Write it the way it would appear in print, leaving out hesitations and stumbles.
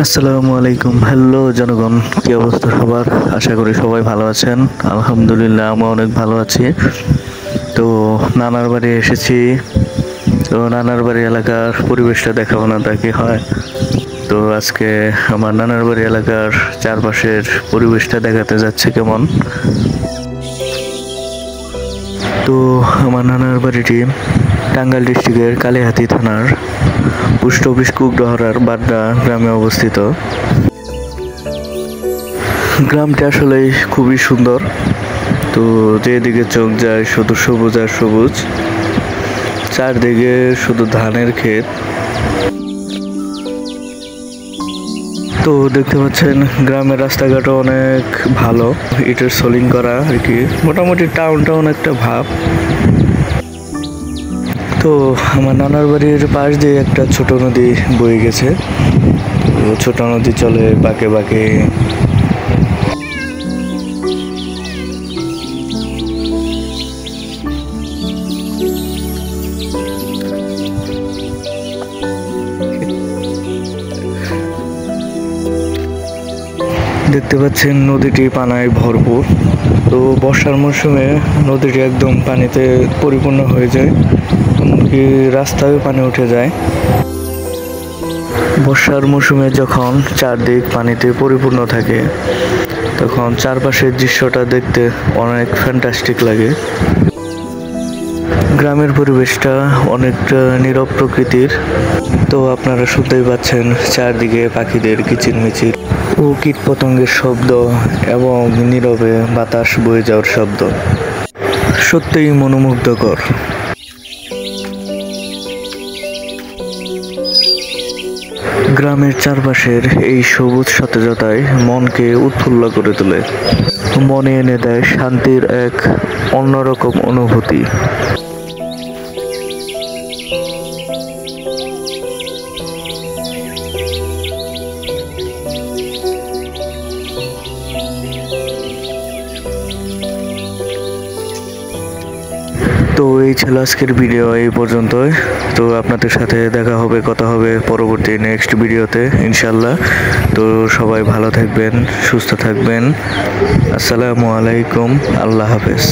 আসসালামু আলাইকুম। হ্যালো জনগণ, কি অবস্থা সবার? আশা করি সবাই ভালো আছেন। আলহামদুলিল্লাহ আমি অনেক ভালো আছি। তো নানার বাড়ি এসেছি। তো নানার বাড়ি এলাকার পরিবেশটা দেখাবো না তা কি হয়। তো আজকে আমার নানার বাড়ি এলাকার চারপাশের পরিবেশটা দেখাতে যাচ্ছে কেমন। তো আমার নানার বাড়িটি টাঙ্গাইল ডিস্ট্রিক্টের কালিহাতী থানার পোস্ট অফিস কুকডহারার বাড্ডা গ্রামে অবস্থিত। গ্রামটি আসলে খুবই সুন্দর। তো যেদিকে চোখ যায় শুধু সবুজ আর সবুজ, চারদিকে শুধু ধানের ক্ষেত। তো দেখতে পাচ্ছেন গ্রামের রাস্তাঘাটও অনেক ভালো, ইটের সোলিং করা আর কি। মোটামুটি টাউনটা অনেকটা ভাব। তো আমার নানার বাড়ির পাশ দিয়ে একটা ছোট নদী বয়ে গেছে। তো ছোট নদী চলে বাঁকে বাঁকে। দেখতে পাচ্ছেন নদীটি পানায় ভরপুর। তো বর্ষার মৌসুমে নদীটি একদম পানিতে পরিপূর্ণ হয়ে যায়, এমনকি রাস্তায় পানি উঠে যায়। বর্ষার মৌসুমে যখন চারদিক পানিতে পরিপূর্ণ থাকে তখন চারপাশের দৃশ্যটা দেখতে অনেক ফ্যান্টাস্টিক লাগে। গ্রামের পরিবেশটা অনেকটা নীরব প্রকৃতির। তো আপনারা শুনতেই পাচ্ছেন চারদিকে পাখিদের কিচিরমিচির ও কীটপতঙ্গের শব্দ এবং নীরবে বাতাস বয়ে যাওয়ার শব্দ। সত্যিই মনোমুগ্ধকর। গ্রামের চারপাশের এই সবুজ সতেজতায় মনকে উৎফুল্ল করে তোলে, মনে এনে দেয় শান্তির এক অন্যরকম অনুভূতি। তো এই ছিল আজকের ভিডিও, এই পর্যন্তই। তো আপনাদের সাথে দেখা হবে, কথা হবে পরবর্তী নেক্সট ভিডিওতে ইনশাল্লাহ। তো সবাই ভালো থাকবেন, সুস্থ থাকবেন। আসসালামু আলাইকুম, আল্লাহ হাফেজ।